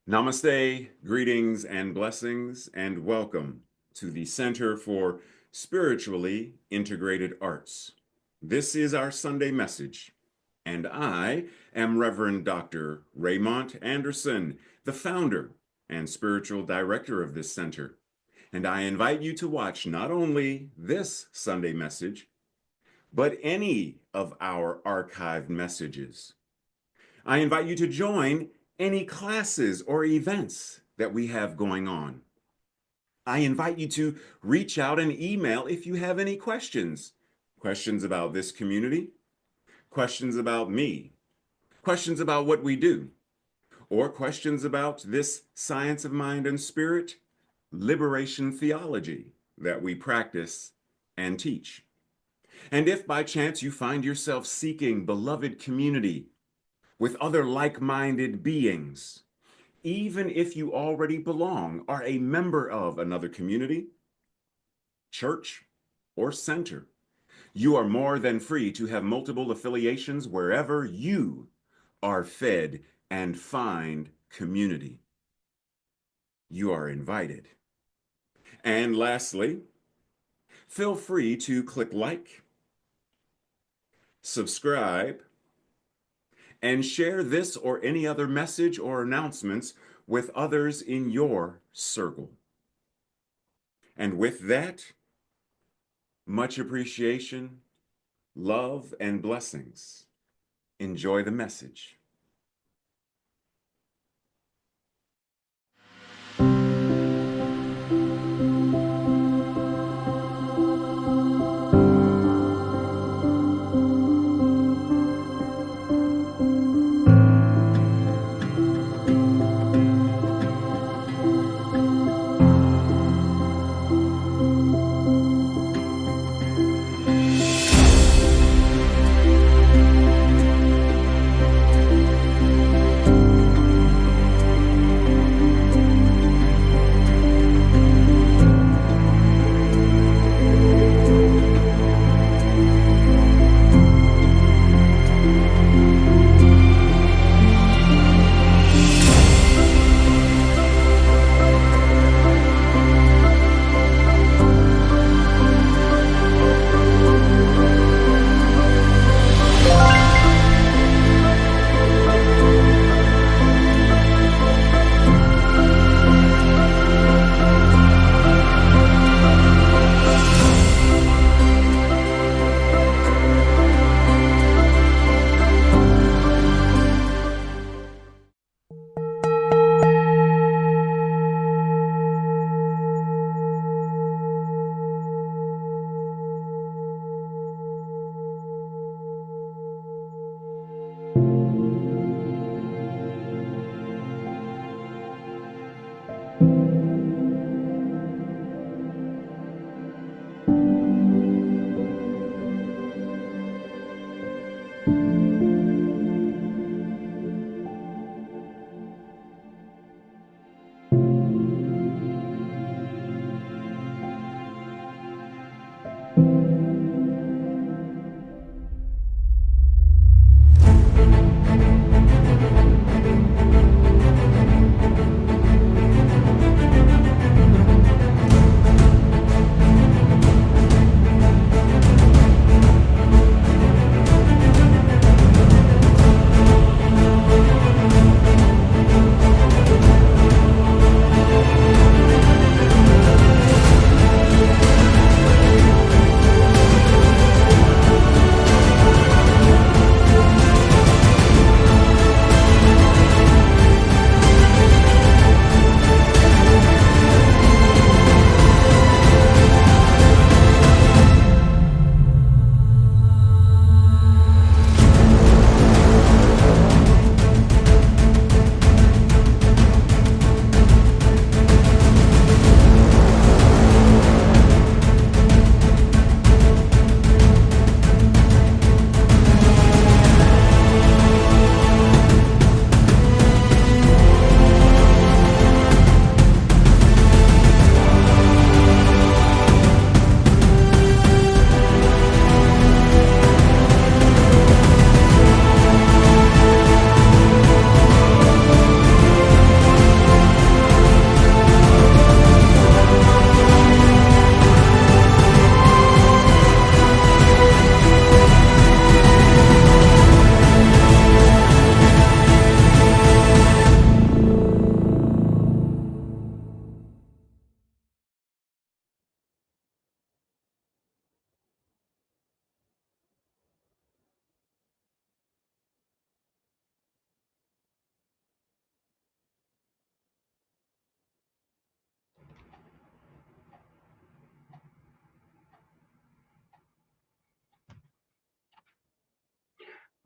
Namaste, greetings and blessings, and welcome to the Center for Spiritually Integrated Arts. This is our Sunday message, and I am Reverend Dr. Raymont Anderson, the founder and spiritual director of this center. And I invite you to watch not only this Sunday message, but any of our archived messages. I invite you to join any classes or events that we have going on. I invite you to reach out and email if you have any questions. Questions about this community, questions about me, questions about what we do, or questions about this science of mind and spirit, liberation theology that we practice and teach. And if by chance you find yourself seeking beloved community with other like-minded beings, even if you already belong, are a member of another community, church, or center, you are more than free to have multiple affiliations wherever you are fed and find community. You are invited. And lastly, feel free to click like, subscribe, and share this or any other message or announcements with others in your circle. And with that, much appreciation, love, and blessings. Enjoy the message.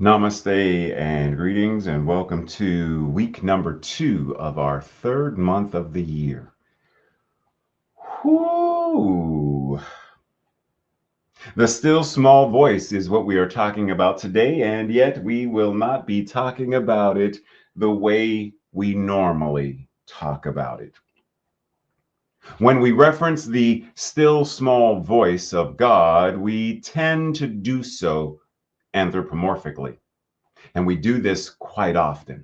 Namaste and greetings, and welcome to week number 2 of our third month of the year. Whoo! The still small voice is what we are talking about today, and yet we will not be talking about it the way we normally talk about it. When we reference the still small voice of God, we tend to do so anthropomorphically, and we do this quite often.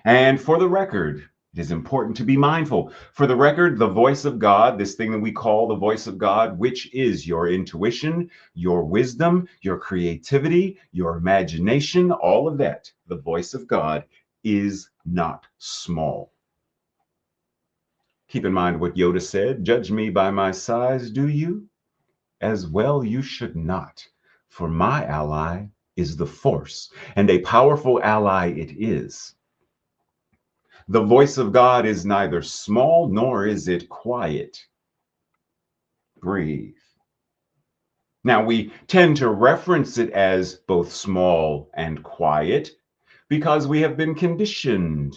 And for the record, it is important to be mindful. For the record, the voice of God, this thing that we call the voice of God, which is your intuition, your wisdom, your creativity, your imagination, all of that, the voice of God is not small. Keep in mind what Yoda said, judge me by my size, do you? As well you should not, for my ally is the force, and a powerful ally it is. The voice of God is neither small nor is it quiet. Breathe. Now, we tend to reference it as both small and quiet because we have been conditioned,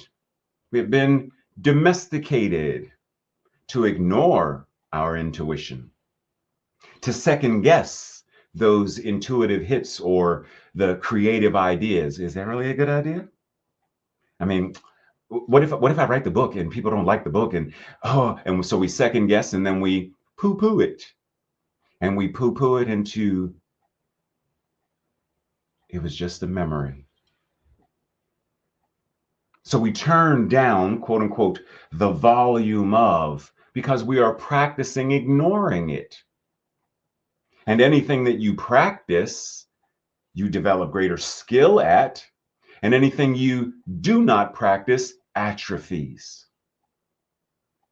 we have been domesticated to ignore our intuition, to second guess those intuitive hits or the creative ideas. Is that really a good idea? I mean, what if I write the book and people don't like the book and so we second guess and then we poo-poo it and we poo-poo it into it was just a memory. So we turn down, quote unquote, the volume of because we are practicing ignoring it. And anything that you practice, you develop greater skill at, and anything you do not practice atrophies.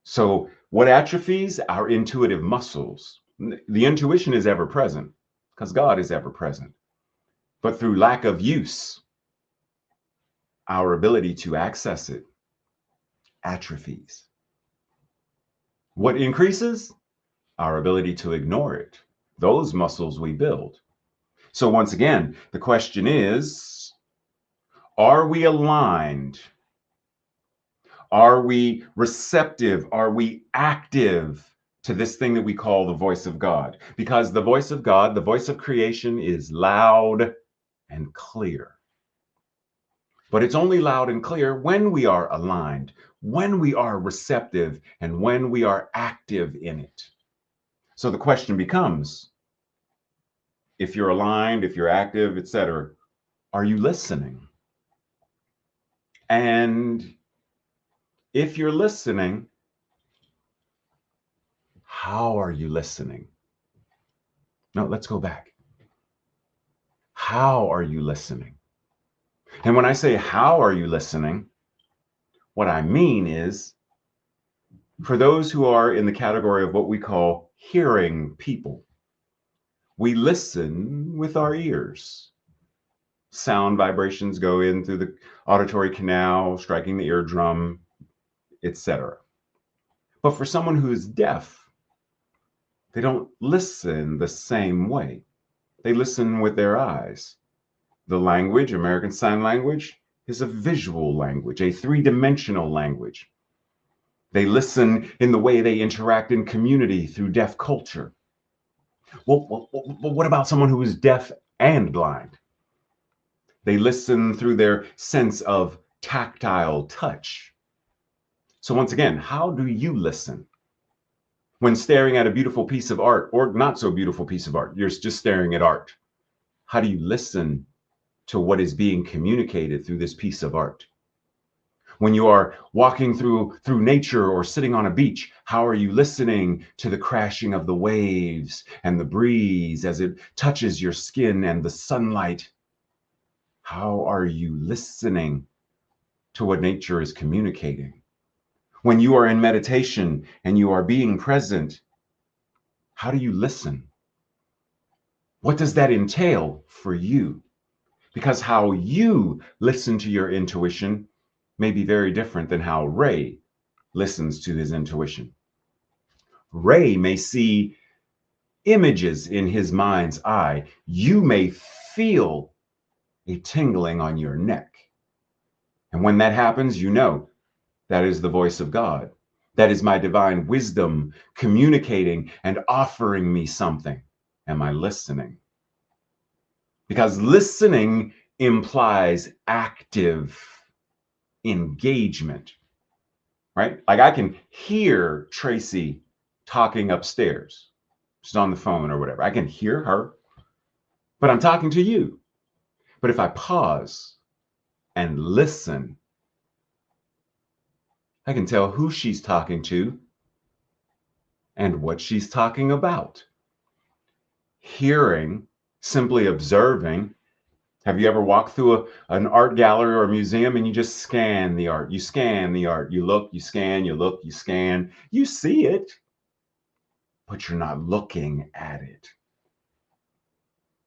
So what atrophies? Our intuitive muscles. The intuition is ever present because God is ever present. But through lack of use, our ability to access it atrophies. What increases? Our ability to ignore it. Those muscles we build. So once again, the question is, are we aligned? Are we receptive? Are we active to this thing that we call the voice of God? Because the voice of God, the voice of creation, is loud and clear. But it's only loud and clear when we are aligned, when we are receptive, and when we are active in it. So the question becomes, if you're aligned, if you're active, etc., are you listening? And if you're listening, how are you listening? No, let's go back. How are you listening? And when I say, how are you listening? What I mean is, for those who are in the category of what we call hearing people, we listen with our ears. Sound vibrations go in through the auditory canal, striking the eardrum, etc. But for someone who is deaf, they don't listen the same way. They listen with their eyes. The language, American Sign Language, is a visual language, a three-dimensional language. They listen in the way they interact in community through deaf culture. Well, what about someone who is deaf and blind? They listen through their sense of tactile touch. So once again, how do you listen? When staring at a beautiful piece of art or not so beautiful piece of art, you're just staring at art. How do you listen to what is being communicated through this piece of art? When you are walking through nature or sitting on a beach, how are you listening to the crashing of the waves and the breeze as it touches your skin and the sunlight? How are you listening to what nature is communicating? When you are in meditation and you are being present, how do you listen? What does that entail for you? Because how you listen to your intuition may be very different than how Ray listens to his intuition. Ray may see images in his mind's eye. You may feel a tingling on your neck. And when that happens, you know that is the voice of God. That is my divine wisdom communicating and offering me something. Am I listening? Because listening implies active engagement, right? Like I can hear Tracy talking upstairs. She's on the phone or whatever. I can hear her, but I'm talking to you. But if I pause and listen, I can tell who she's talking to and what she's talking about. Hearing, simply observing. Have you ever walked through an art gallery or a museum and you just scan the art? You scan the art. You look, you scan, you look, you scan. You see it, but you're not looking at it.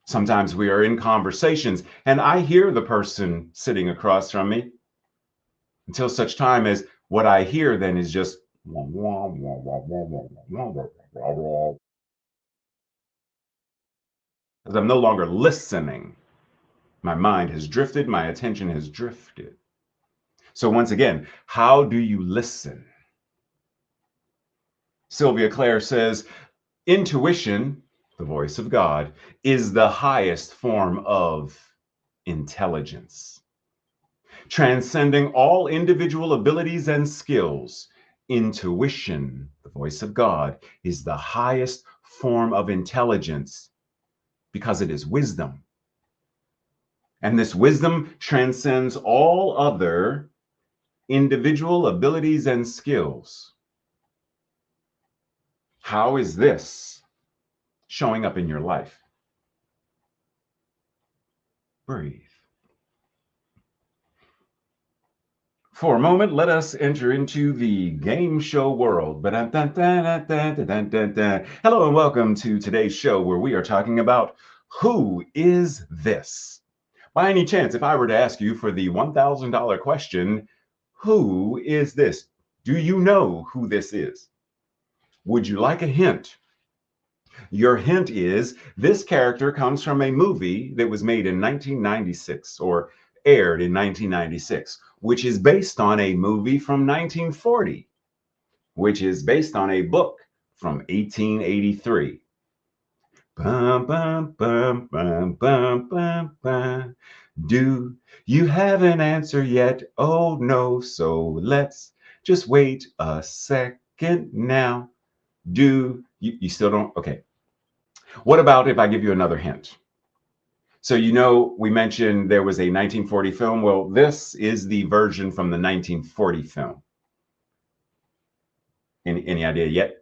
Sometimes we are in conversations and I hear the person sitting across from me until such time as what I hear then is just as I'm no longer listening. My mind has drifted, my attention has drifted. So once again, how do you listen? Sylvia Clare says, intuition, the voice of God, is the highest form of intelligence. Transcending all individual abilities and skills, intuition, the voice of God, is the highest form of intelligence because it is wisdom. And this wisdom transcends all other individual abilities and skills. How is this showing up in your life? Breathe. For a moment, let us enter into the game show world. Hello and welcome to today's show where we are talking about who is this? By any chance, if I were to ask you for the $1,000 question, who is this? Do you know who this is? Would you like a hint? Your hint is this character comes from a movie that was made in 1996 or aired in 1996, which is based on a movie from 1940, which is based on a book from 1883. Bum, bum, bum, bum, bum, bum, bum. Do you have an answer yet? Oh no, so let's just wait a second now. Do you still don't? Okay. What about if I give you another hint? So, you know, we mentioned there was a 1940 film. Well, this is the version from the 1940 film. Any idea yet?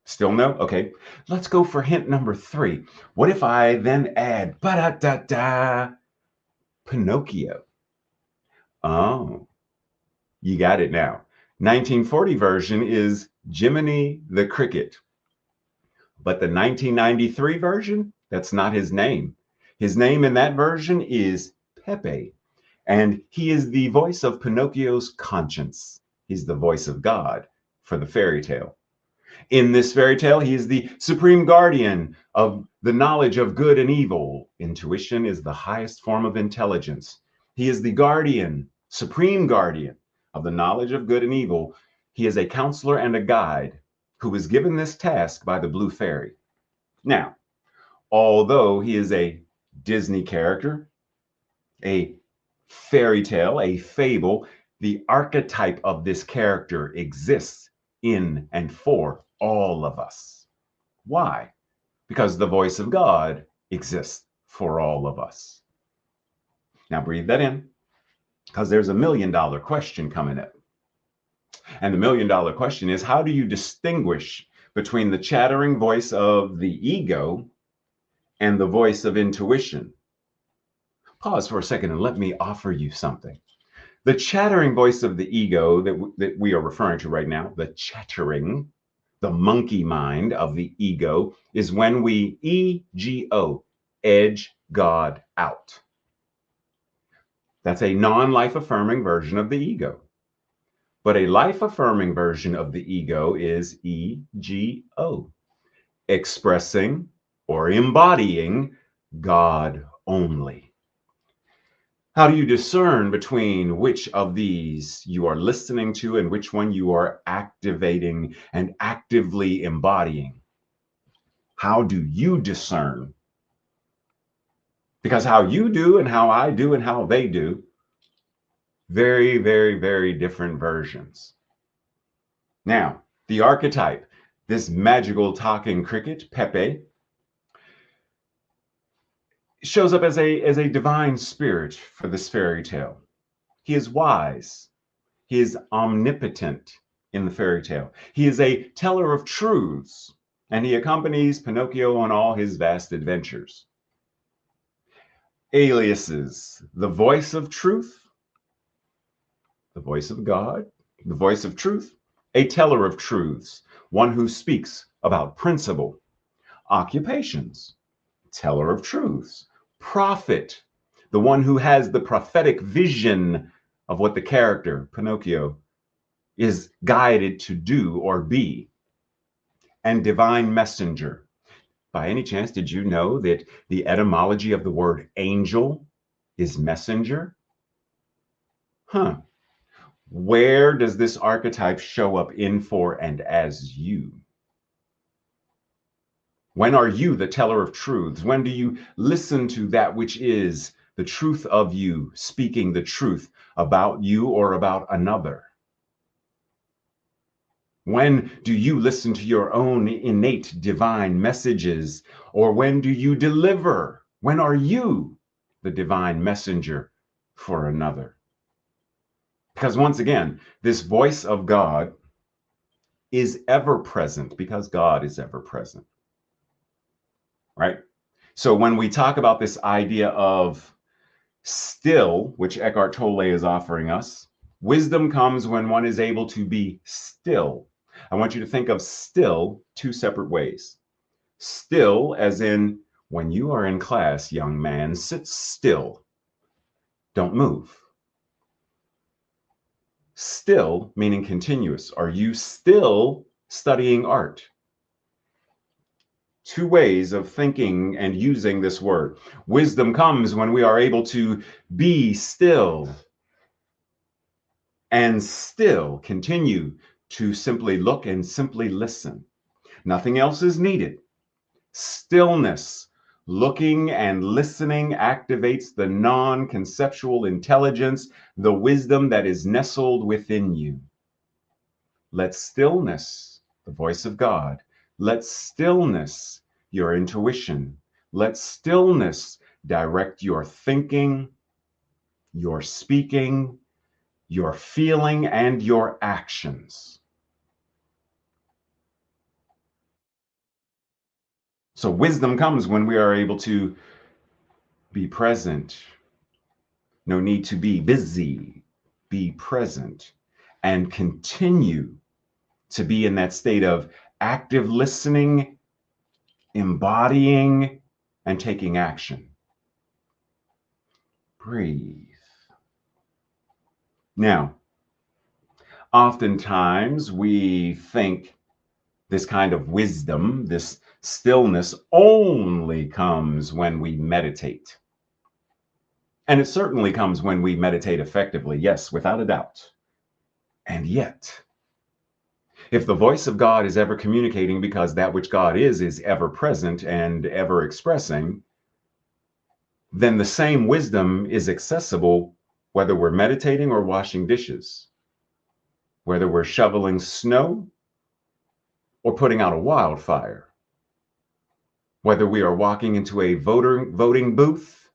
Still no? Okay. Let's go for hint number 3. What if I then add ba-da-da-da, Pinocchio? Oh, you got it now. 1940 version is Jiminy the Cricket. But the 1993 version, that's not his name. His name in that version is Pepe, and he is the voice of Pinocchio's conscience. He's the voice of God for the fairy tale. In this fairy tale, he is the supreme guardian of the knowledge of good and evil. Intuition is the highest form of intelligence. He is the guardian, supreme guardian of the knowledge of good and evil. He is a counselor and a guide who was given this task by the Blue Fairy. Now, although he is a Disney character, a fairy tale, a fable, the archetype of this character exists in and for all of us. Why? Because the voice of God exists for all of us. Now breathe that in, because there's a $1 million question coming up. And the $1 million question is, how do you distinguish between the chattering voice of the ego and the voice of intuition? Pause for a second and let me offer you something. The chattering voice of the ego that we are referring to right now, the chattering, the monkey mind of the ego, is when we ego, edge God out. That's a non-life affirming version of the ego. But a life affirming version of the ego is ego, expressing or embodying God only. How do you discern between which of these you are listening to and which one you are activating and actively embodying? How do you discern? Because how you do and how I do and how they do, very, very, very different versions. Now, the archetype, this magical talking cricket, Pepe, shows up as a divine spirit for this fairy tale. He is wise. He is omnipotent in the fairy tale. He is a teller of truths, and he accompanies Pinocchio on all his vast adventures. Aliases: the voice of truth, the voice of God, the voice of truth, a teller of truths, one who speaks about principle. Occupations: teller of truths, prophet, the one who has the prophetic vision of what the character, Pinocchio, is guided to do or be. And divine messenger. By any chance, did you know that the etymology of the word angel is messenger? Huh. Where does this archetype show up in, for, and as you? When are you the teller of truths? When do you listen to that which is the truth of you, speaking the truth about you or about another? When do you listen to your own innate divine messages? Or when do you deliver? When are you the divine messenger for another? Because once again, this voice of God is ever present because God is ever present, right? So when we talk about this idea of still, which Eckhart Tolle is offering us, wisdom comes when one is able to be still. I want you to think of still two separate ways. Still, as in when you are in class, young man, sit still. Don't move. Still, meaning continuous. Are you still studying art? Two ways of thinking and using this word. Wisdom comes when we are able to be still and still continue to simply look and simply listen. Nothing else is needed. Stillness, looking and listening, activates the non-conceptual intelligence, the wisdom that is nestled within you. Let stillness, the voice of God, let stillness, your intuition, let stillness direct your thinking, your speaking, your feeling, and your actions. So wisdom comes when we are able to be present. No need to be busy. Be present and continue to be in that state of active listening, embodying, and taking action. Breathe. Now, oftentimes we think this kind of wisdom, this stillness, only comes when we meditate. And it certainly comes when we meditate effectively, yes, without a doubt. And yet, if the voice of God is ever communicating because that which God is ever present and ever expressing, then the same wisdom is accessible whether we're meditating or washing dishes, whether we're shoveling snow or putting out a wildfire, whether we are walking into a voting booth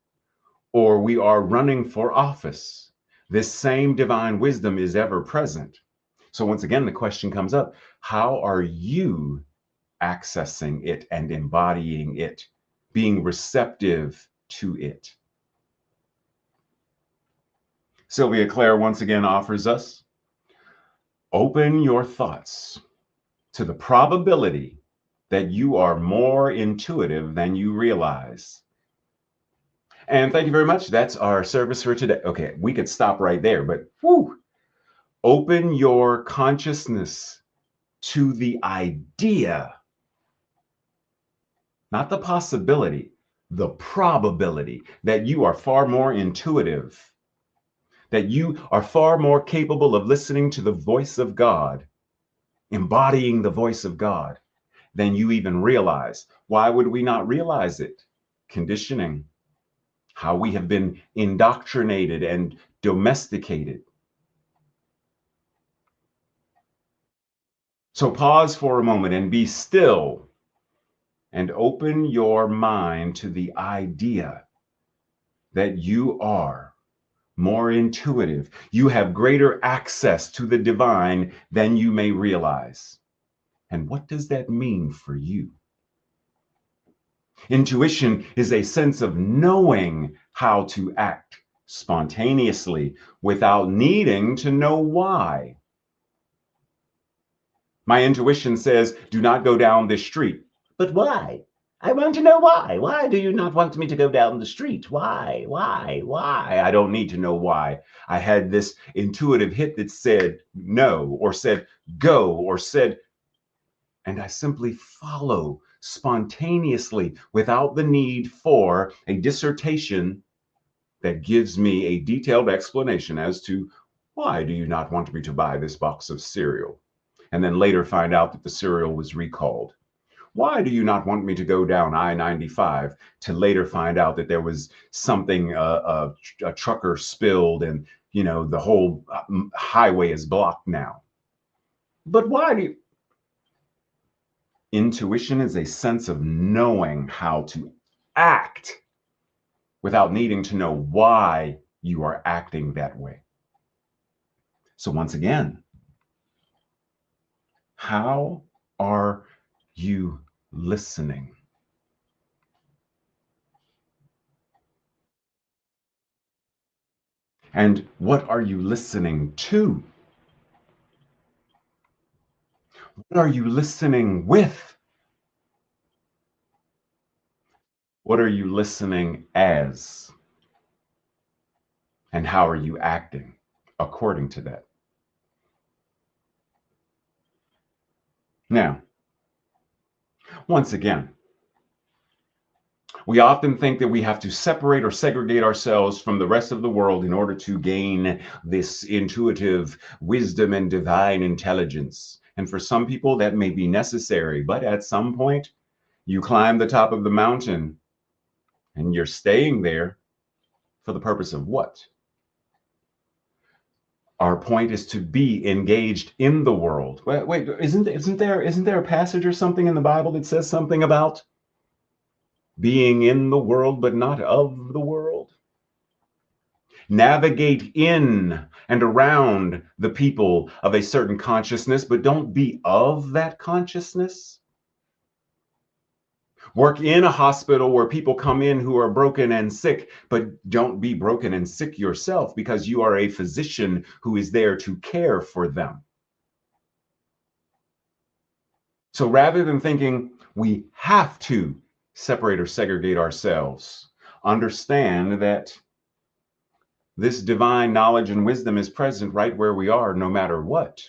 or we are running for office. This same divine wisdom is ever present. So once again, the question comes up, how are you accessing it and embodying it, being receptive to it? Sylvia Claire once again offers us, open your thoughts to the probability that you are more intuitive than you realize. And thank you very much. That's our service for today. Okay, we could stop right there, but whew, open your consciousness to the idea, not the possibility, the probability that you are far more intuitive, that you are far more capable of listening to the voice of God, embodying the voice of God, than you even realize. Why would we not realize it? Conditioning, how we have been indoctrinated and domesticated. So pause for a moment and be still and open your mind to the idea that you are more intuitive. You have greater access to the divine than you may realize. And what does that mean for you? Intuition is a sense of knowing how to act spontaneously without needing to know why. My intuition says, do not go down this street. But why? I want to know why. Why do you not want me to go down the street? Why? Why? I don't need to know why. I had this intuitive hit that said no, or said go, or said, and I simply follow spontaneously without the need for a dissertation that gives me a detailed explanation as to why do you not want me to buy this box of cereal? And then later find out that the cereal was recalled. Why do you not want me to go down I-95? To later find out that there was something, a trucker spilled and, the whole highway is blocked now. But why do you? Intuition is a sense of knowing how to act without needing to know why you are acting that way. So once again, how are you listening? And what are you listening to? What are you listening with? What are you listening as? And how are you acting according to that? Now, once again, we often think that we have to separate or segregate ourselves from the rest of the world in order to gain this intuitive wisdom and divine intelligence. And for some people, that may be necessary, but at some point, you climb the top of the mountain and you're staying there for the purpose of what? Our point is to be engaged in the world. Wait, isn't there a passage or something in the Bible that says something about being in the world but not of the world? Navigate in and around the people of a certain consciousness, but don't be of that consciousness. Work in a hospital where people come in who are broken and sick, but don't be broken and sick yourself because you are a physician who is there to care for them. So rather than thinking we have to separate or segregate ourselves, understand that this divine knowledge and wisdom is present right where we are, no matter what.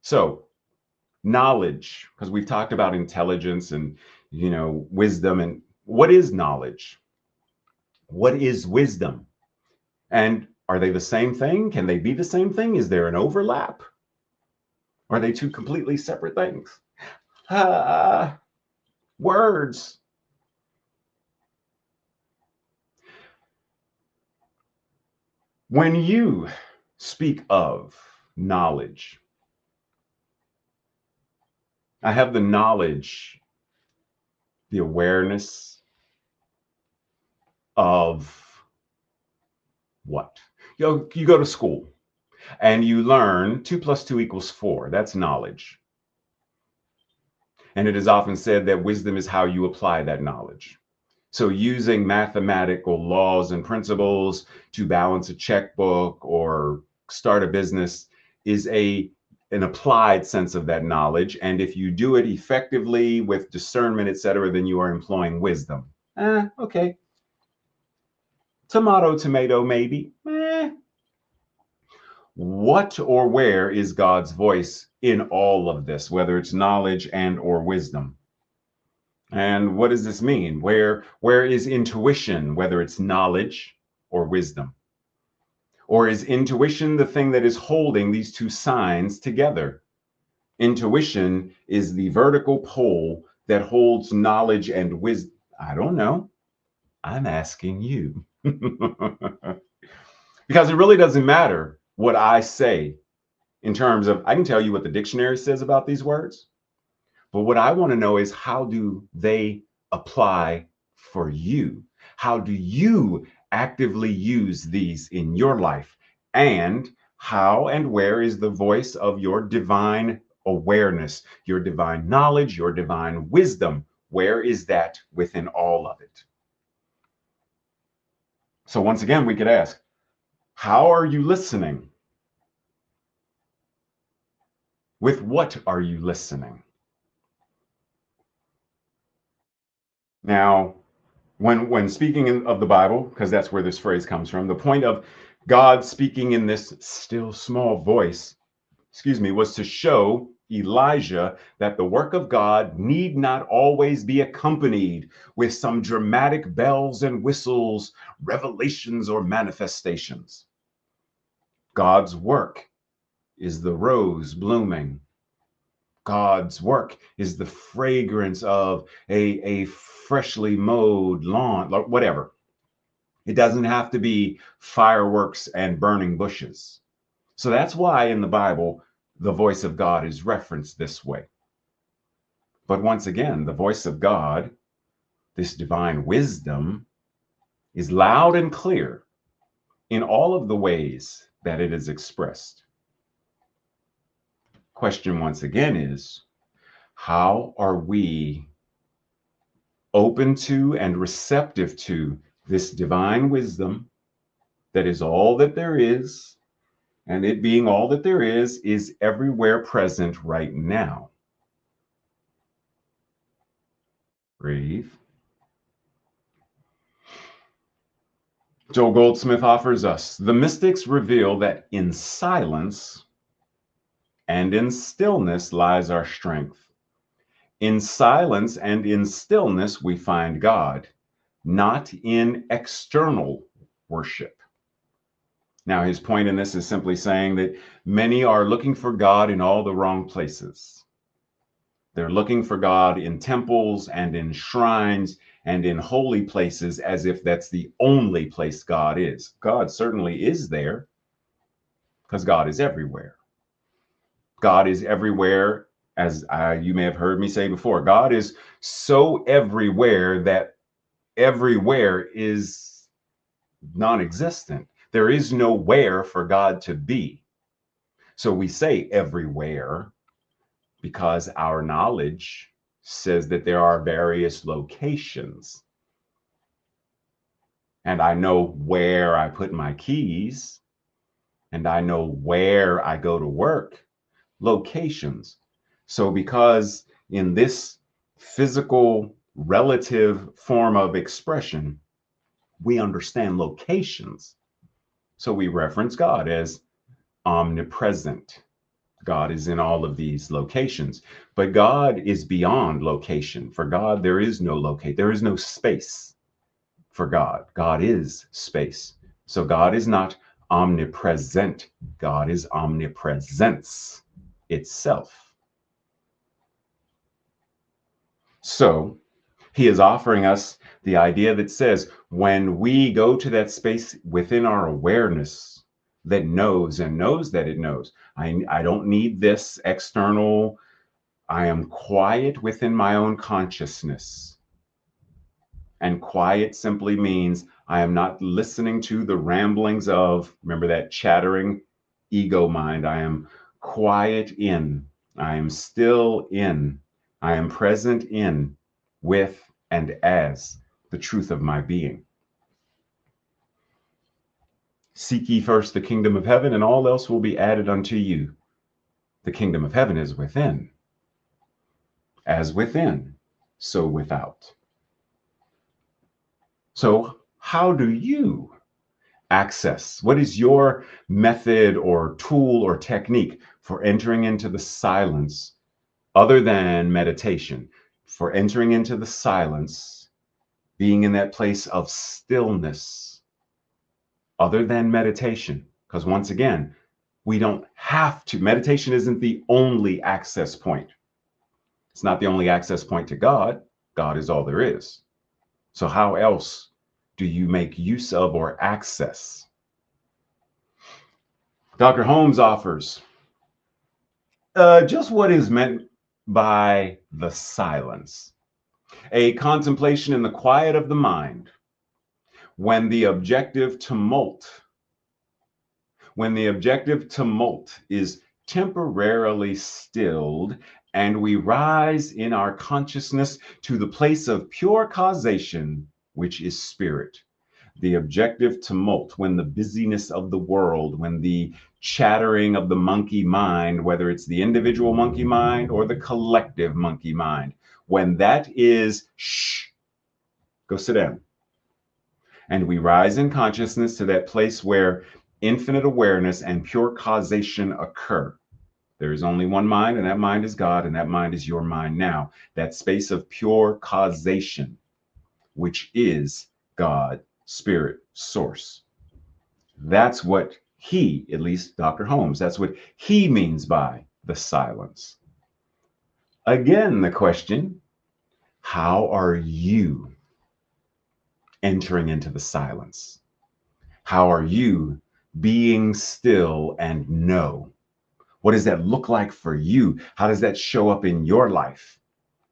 So knowledge, because we've talked about intelligence and, wisdom, and what is knowledge? What is wisdom? And are they the same thing? Can they be the same thing? Is there an overlap? Are they two completely separate things? Words. When you speak of knowledge, I have the knowledge, the awareness of what? You go to school and you learn 2 + 2 = 4. That's knowledge. And it is often said that wisdom is how you apply that knowledge. So using mathematical laws and principles to balance a checkbook or start a business is an applied sense of that knowledge. And if you do it effectively with discernment, etc., then you are employing wisdom. Okay. Tomato, tomato, maybe. What or where is God's voice in all of this, whether it's knowledge and or wisdom? And what does this mean? Where is intuition, whether it's knowledge or wisdom? Or is intuition the thing that is holding these two signs together? Intuition is the vertical pole that holds knowledge and wisdom. I don't know. I'm asking you. Because it really doesn't matter what I say in terms of, I can tell you what the dictionary says about these words, but what I want to know is how do they apply for you? How do you actively use these in your life? And how and where is the voice of your divine awareness, your divine knowledge, your divine wisdom? Where is that within all of it? So once again, we could ask, how are you listening? With what are you listening? Now, when speaking of the Bible, because that's where this phrase comes from, the point of God speaking in this still small voice, was to show Elijah that the work of God need not always be accompanied with some dramatic bells and whistles, revelations, or manifestations. God's work is the rose blooming. God's work is the fragrance of a freshly mowed lawn, whatever. It doesn't have to be fireworks and burning bushes. So that's why in the Bible, the voice of God is referenced this way. But once again, the voice of God, this divine wisdom, is loud and clear in all of the ways that it is expressed. Question once again is, how are we open to and receptive to this divine wisdom that is all that there is, and it being all that there is everywhere present right now? Breathe. Joel Goldsmith offers us, the mystics reveal that in silence and in stillness lies our strength. In silence and in stillness we find God, not in external worship. Now, his point in this is simply saying that many are looking for God in all the wrong places. They're looking for God in temples and in shrines and in holy places as if that's the only place God is. God certainly is there because God is everywhere. God is everywhere, as you may have heard me say before. God is so everywhere that everywhere is non-existent. There is nowhere for God to be. So we say everywhere because our knowledge says that there are various locations. And I know where I put my keys, and I know where I go to work, locations. So because in this physical relative form of expression, we understand locations. So we reference God as omnipresent. God is in all of these locations, but God is beyond location. For God, there is no locate. There is no space for God. God is space. So God is not omnipresent. God is omnipresence itself. So he is offering us the idea that says when we go to that space within our awareness that knows and knows that it knows, I don't need this external. I am quiet within my own consciousness. And quiet simply means I am not listening to the ramblings of, remember that chattering ego mind. I am quiet in, I am still in, I am present in, with, and as the truth of my being. Seek ye first the kingdom of heaven, and all else will be added unto you. The kingdom of heaven is within. As within, so without. So how do you access? What is your method or tool or technique for entering into the silence other than meditation? for entering into the silence, being in that place of stillness, other than meditation. Because once again, we don't have to. Meditation isn't the only access point. It's not the only access point to God. God is all there is. So, how else do you make use of or access? Dr. Holmes offers just what is meant by the silence, a contemplation in the quiet of the mind when the objective tumult is temporarily stilled and we rise in our consciousness to the place of pure causation, which is spirit. The objective tumult, when the busyness of the world, when the chattering of the monkey mind, whether it's the individual monkey mind or the collective monkey mind, when that is, shh, go sit down. And we rise in consciousness to that place where infinite awareness and pure causation occur. There is only one mind, and that mind is God, and that mind is your mind now. That space of pure causation, which is God, Spirit, Source. That's what he, at least Dr. Holmes, that's what he means by the silence. Again, the question, how are you entering into the silence? How are you being still and know? What does that look like for you? How does that show up in your life?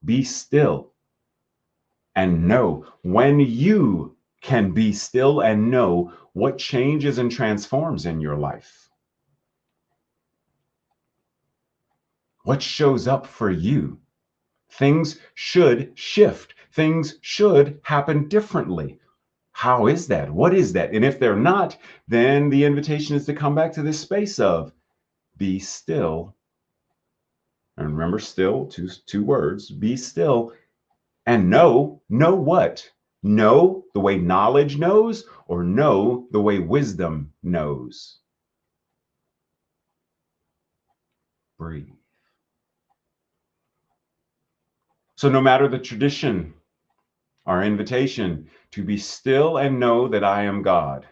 Be still and know. When you can be still and know, what changes and transforms in your life? What shows up for you? Things should shift. Things should happen differently. How is that? What is that? And if they're not, then the invitation is to come back to this space of be still. And remember, still, two words, be still and know what? Know the way knowledge knows, or know the way wisdom knows? Breathe. So no matter the tradition, our invitation to be still and know that I am God.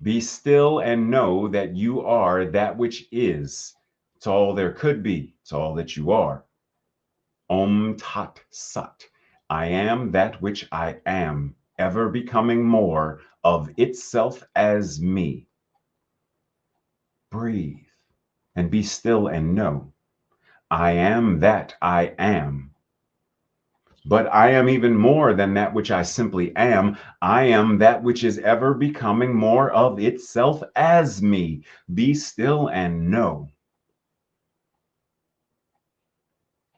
Be still and know that you are that which is. It's all there could be. It's all that you are. Om Tat Sat. I am that which I am, ever becoming more of itself as me. Breathe and be still and know. I am that I am. But I am even more than that which I simply am. I am that which is ever becoming more of itself as me. Be still and know.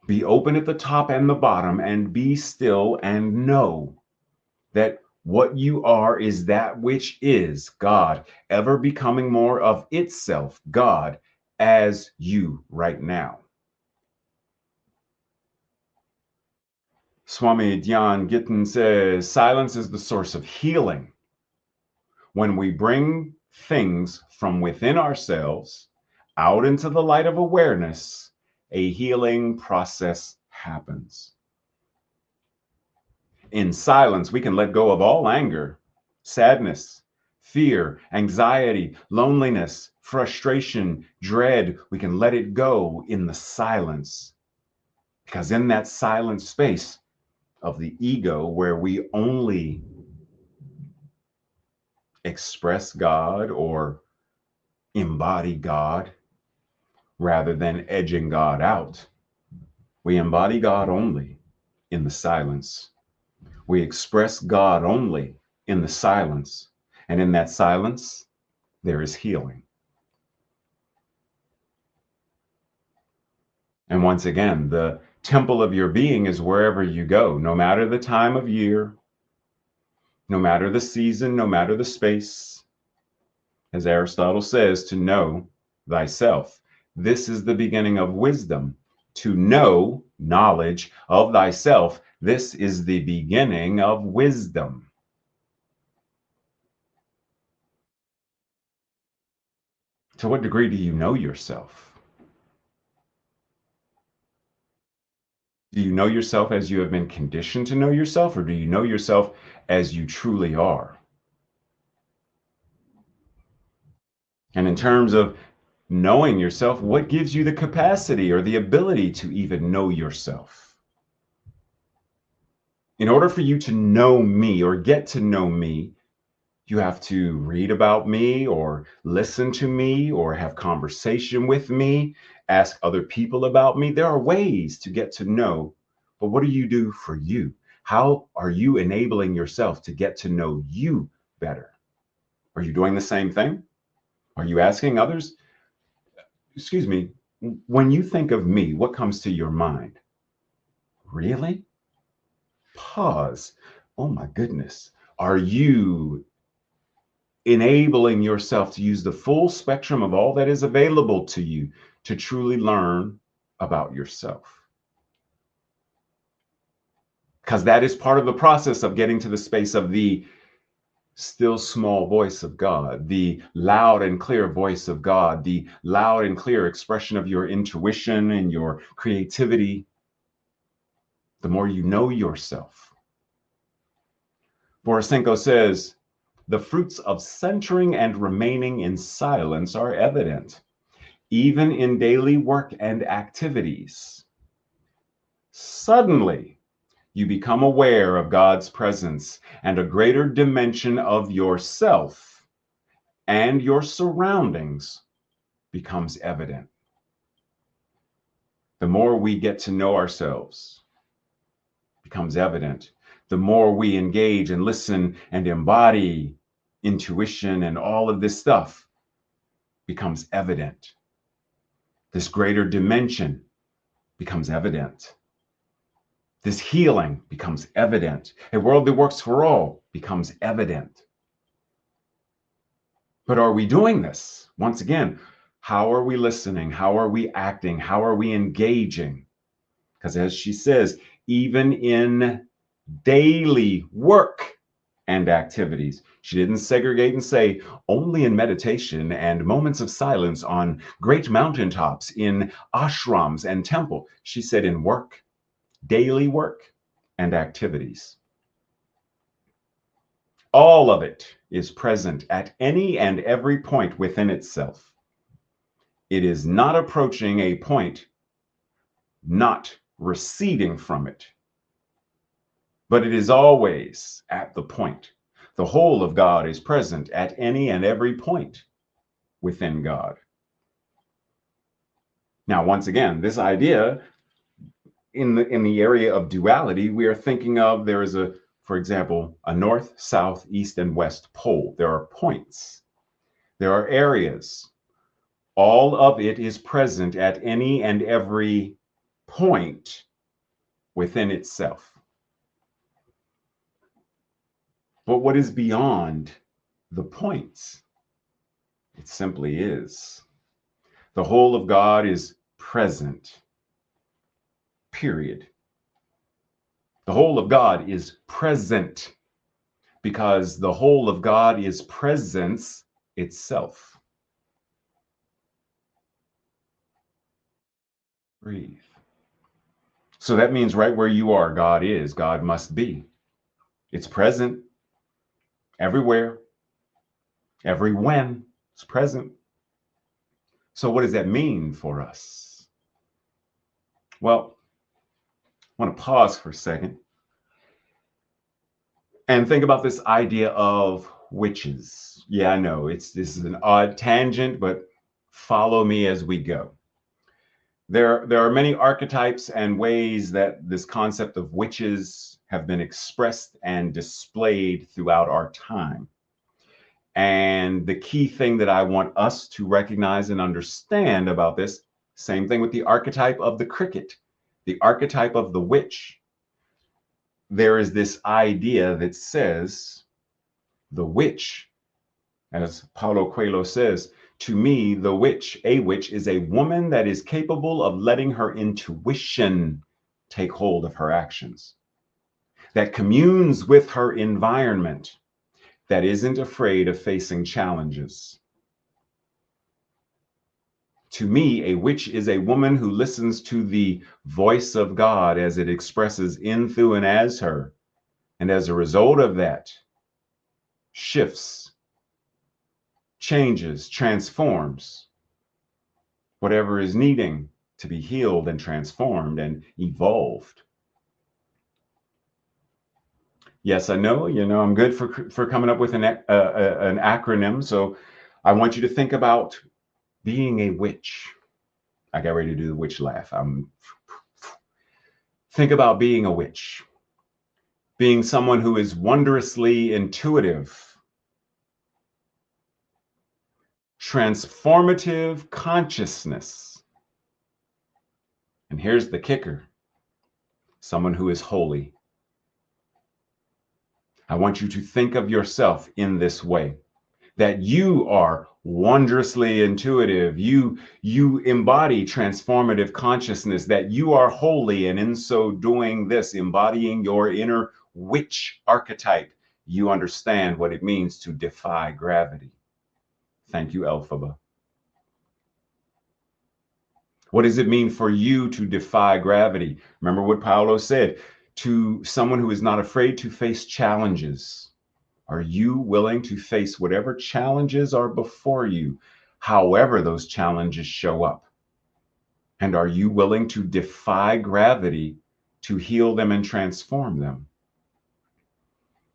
Be open at the top and the bottom and be still and know that what you are is that which is God, ever becoming more of itself, God, as you right now. Swami Dhyan Gitten says, silence is the source of healing. When we bring things from within ourselves out into the light of awareness, a healing process happens. In silence, we can let go of all anger, sadness, fear, anxiety, loneliness, frustration, dread. We can let it go in the silence. Because in that silent space of the ego, where we only express God or embody God rather than edging God out, we embody God only in the silence. We express God only in the silence. And in that silence, there is healing. And once again, the temple of your being is wherever you go, no matter the time of year, no matter the season, no matter the space. As Aristotle says, to know thyself. This is the beginning of wisdom. To know knowledge of thyself, this is the beginning of wisdom. To what degree do you know yourself? Do you know yourself as you have been conditioned to know yourself, or do you know yourself as you truly are? And in terms of knowing yourself, what gives you the capacity or the ability to even know yourself? In order for you to know me or get to know me, you have to read about me or listen to me or have conversation with me, ask other people about me. There are ways to get to know, but what do you do for you? How are you enabling yourself to get to know you better? Are you doing the same thing? Are you asking others? Excuse me, when you think of me, what comes to your mind? Really? Pause. Oh my goodness. Are you enabling yourself to use the full spectrum of all that is available to you to truly learn about yourself? Because that is part of the process of getting to the space of the still small voice of God, the loud and clear voice of God, the loud and clear expression of your intuition and your creativity. The more you know yourself. Borisenko says, the fruits of centering and remaining in silence are evident, even in daily work and activities. Suddenly, you become aware of God's presence and a greater dimension of yourself, and your surroundings becomes evident. The more we get to know ourselves, becomes evident. The more we engage and listen and embody intuition and all of this stuff becomes evident. This greater dimension becomes evident. This healing becomes evident. A world that works for all becomes evident. But are we doing this? Once again, how are we listening? How are we acting? How are we engaging? Because as she says, even in daily work and activities, she didn't segregate and say only in meditation and moments of silence on great mountaintops, in ashrams and temple. She said in work, daily work and activities. All of it is present at any and every point within itself. It is not approaching a point, not receding from it, but it is always at the point. The whole of God is present at any and every point within God. Now, once again, this idea in the area of duality, we are thinking of there is a, for example, a north, south, east, and west pole. There are points. There are areas. All of it is present at any and every point within itself. But what is beyond the points? It simply is. The whole of God is present, period. The whole of God is present because the whole of God is presence itself. Breathe. So that means right where you are, God is, God must be. It's present everywhere, every when, it's present. So what does that mean for us? Well, I want to pause for a second and think about this idea of witches. Yeah, I know this is an odd tangent, but follow me as we go. There are many archetypes and ways that this concept of witches have been expressed and displayed throughout our time. And the key thing that I want us to recognize and understand about this, same thing with the archetype of the cricket, the archetype of the witch. There is this idea that says the witch, as Paulo Coelho says, to me, the witch, a witch, is a woman that is capable of letting her intuition take hold of her actions, that communes with her environment, that isn't afraid of facing challenges. To me, a witch is a woman who listens to the voice of God as it expresses in, through, and as her. And as a result of that, shifts, changes, transforms whatever is needing to be healed and transformed and evolved. Yes, I know, I'm good for coming up with an acronym. So I want you to think about being a witch. I got ready to do the witch laugh. Think about being a witch, being someone who is wondrously intuitive, transformative consciousness. And here's the kicker: someone who is holy. I want you to think of yourself in this way, that you are wondrously intuitive. You embody transformative consciousness, that you are holy, and in so doing this, embodying your inner witch archetype, you understand what it means to defy gravity. Thank you, Elphaba. What does it mean for you to defy gravity? Remember what Paolo said, to someone who is not afraid to face challenges. Are you willing to face whatever challenges are before you, however those challenges show up? And are you willing to defy gravity to heal them and transform them?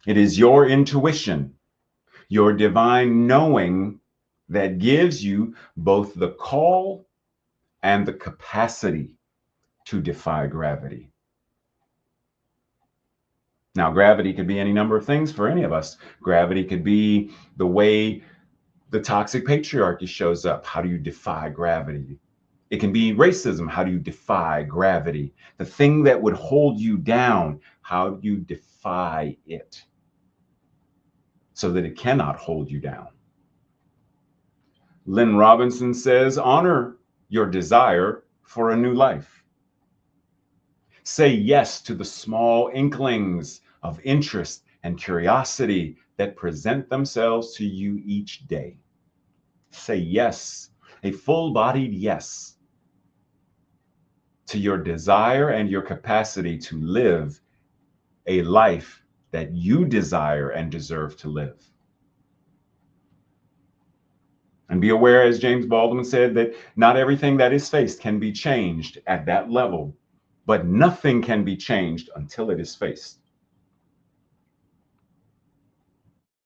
It is your intuition, your divine knowing, that gives you both the call and the capacity to defy gravity. Now, gravity could be any number of things for any of us. Gravity could be the way the toxic patriarchy shows up. How do you defy gravity? It can be racism. How do you defy gravity? The thing that would hold you down, how do you defy it so that it cannot hold you down? Lynn Robinson says, honor your desire for a new life. Say yes to the small inklings of interest and curiosity that present themselves to you each day. Say yes, a full-bodied yes, to your desire and your capacity to live a life that you desire and deserve to live. And be aware, as James Baldwin said, that not everything that is faced can be changed at that level, but nothing can be changed until it is faced.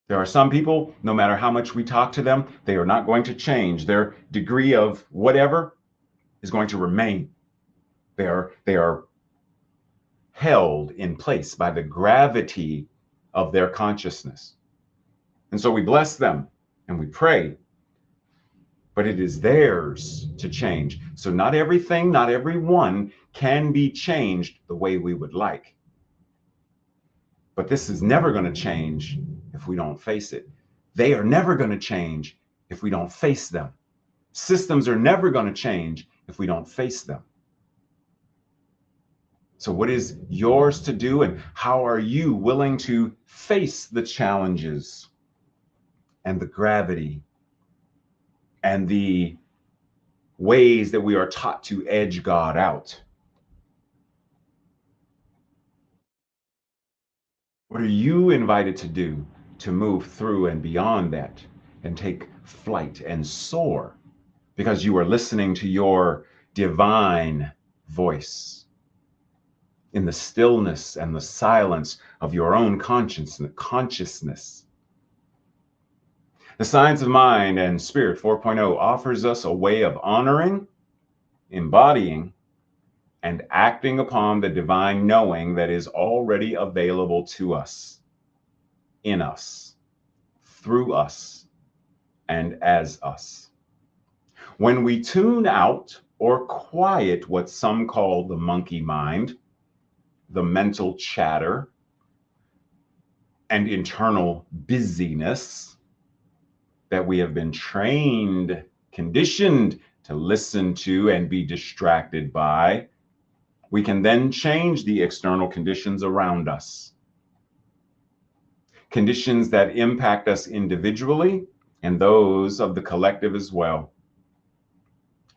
There are some people, no matter how much we talk to them, they are not going to change. Their degree of whatever is going to remain. They are held in place by the gravity of their consciousness. And so we bless them and we pray, but it is theirs to change. So not everything, not everyone can be changed the way we would like. But this is never going to change if we don't face it. They are never going to change if we don't face them. Systems are never going to change if we don't face them. So what is yours to do, and how are you willing to face the challenges and the gravity and the ways that we are taught to edge God out? What are you invited to do to move through and beyond that and take flight and soar because you are listening to your divine voice in the stillness and the silence of your own consciousness? The Science of Mind and Spirit 4.0 offers us a way of honoring, embodying, and acting upon the divine knowing that is already available to us, in us, through us, and as us. When we tune out or quiet what some call the monkey mind, the mental chatter, and internal busyness that we have been trained, conditioned to listen to and be distracted by, we can then change the external conditions around us. Conditions that impact us individually and those of the collective as well.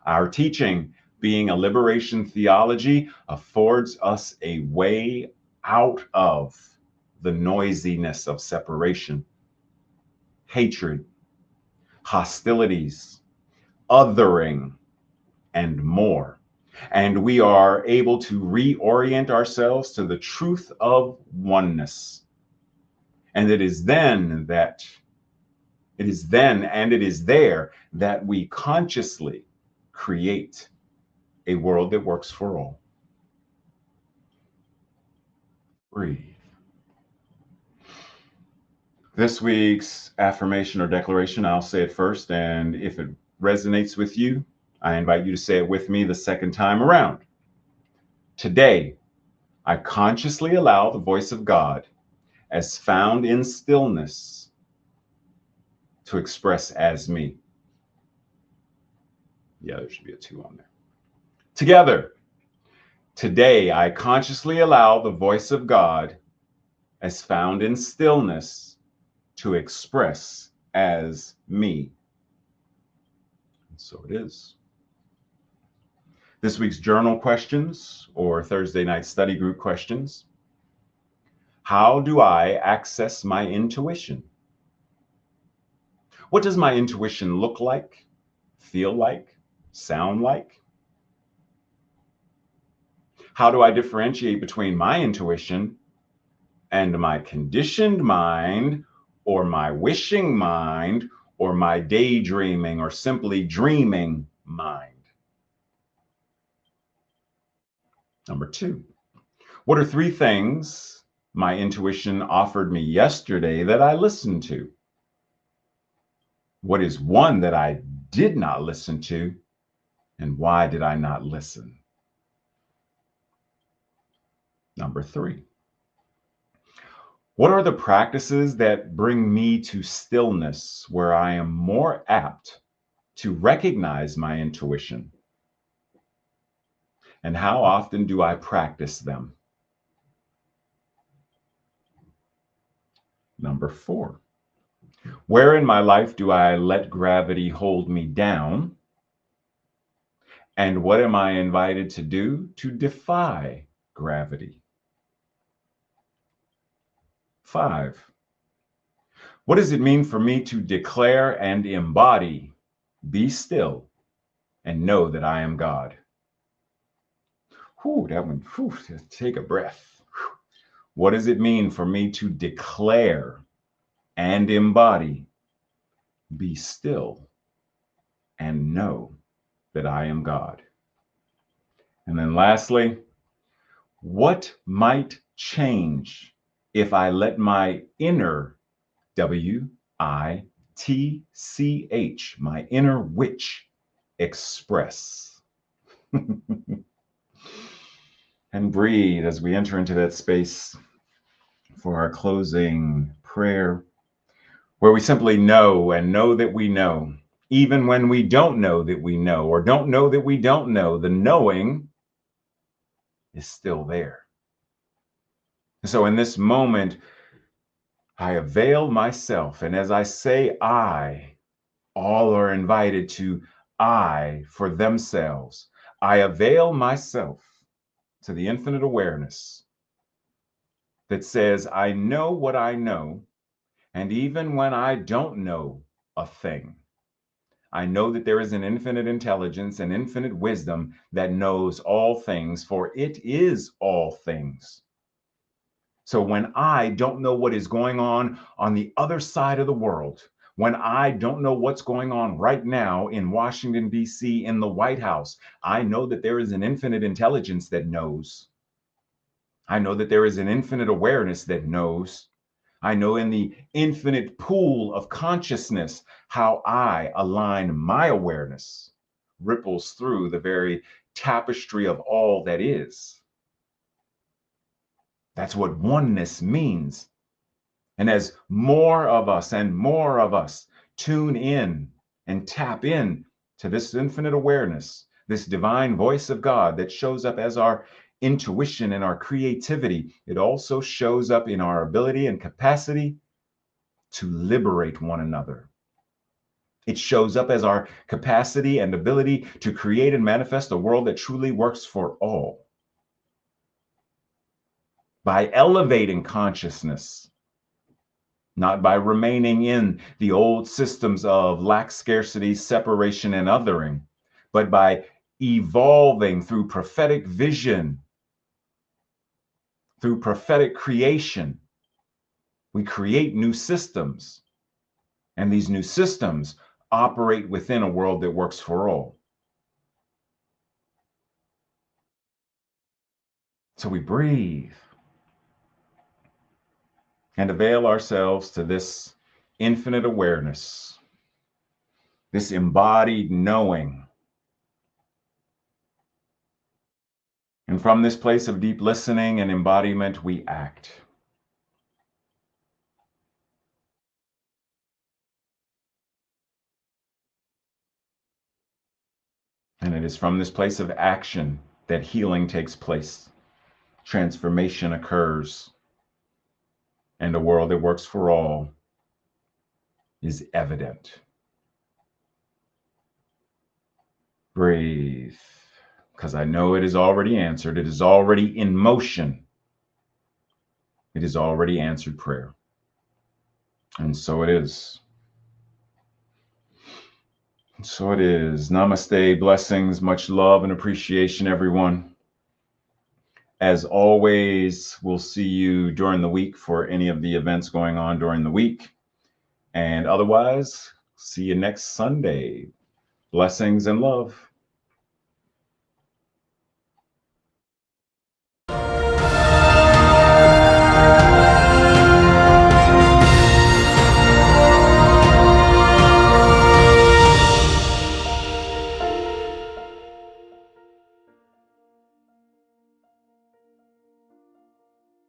Our teaching, being a liberation theology, affords us a way out of the noisiness of separation, hatred, hostilities, othering, and more. And we are able to reorient ourselves to the truth of oneness. And it is then and it is there that we consciously create a world that works for all. Breathe. This week's affirmation or declaration, I'll say it first, and if it resonates with you, I invite you to say it with me the second time around. Today, I consciously allow the voice of God, as found in stillness, to express as me. Yeah, there should be a 2 on there. Together, today, I consciously allow the voice of God, as found in stillness, to express as me. And so it is. This week's journal questions or Thursday night study group questions. How do I access my intuition? What does my intuition look like, feel like, sound like? How do I differentiate between my intuition and my conditioned mind, or my wishing mind, or my daydreaming or simply dreaming mind? Number 2, what are 3 things my intuition offered me yesterday that I listened to? What is 1 that I did not listen to, and why did I not listen? Number 3, what are the practices that bring me to stillness where I am more apt to recognize my intuition? And how often do I practice them? Number 4, where in my life do I let gravity hold me down? And what am I invited to do to defy gravity? 5, what does it mean for me to declare and embody, be still, and know that I am God? Whew, that one, whew, take a breath. Whew. What does it mean for me to declare and embody, be still, and know that I am God? And then lastly, what might change if I let my inner WITCH, my inner witch, express? And breathe as we enter into that space for our closing prayer, where we simply know and know that we know, even when we don't know that we know, or don't know that we don't know, the knowing is still there. So in this moment, I avail myself, and as I say I, all are invited to I for themselves. I avail myself to the infinite awareness that says, I know what I know, and even when I don't know a thing, I know that there is an infinite intelligence and infinite wisdom that knows all things, for it is all things. So when I don't know what is going on the other side of the world, when I don't know what's going on right now in Washington, D.C., in the White House, I know that there is an infinite intelligence that knows. I know that there is an infinite awareness that knows. I know in the infinite pool of consciousness how I align my awareness ripples through the very tapestry of all that is. That's what oneness means. And as more of us tune in and tap in to this infinite awareness, this divine voice of God that shows up as our intuition and our creativity, it also shows up in our ability and capacity to liberate one another. It shows up as our capacity and ability to create and manifest a world that truly works for all. By elevating consciousness, not by remaining in the old systems of lack, scarcity, separation, and othering, but by evolving through prophetic vision, through prophetic creation. We create new systems, and these new systems operate within a world that works for all. So we breathe and avail ourselves to this infinite awareness, this embodied knowing. And from this place of deep listening and embodiment, we act. And it is from this place of action that healing takes place, transformation occurs, and a world that works for all is evident. Breathe, because I know it is already answered. It is already in motion. It is already answered prayer. And so it is. So it is. Namaste, blessings, much love and appreciation, everyone. As always, we'll see you during the week for any of the events going on during the week. And otherwise, see you next Sunday. Blessings and love.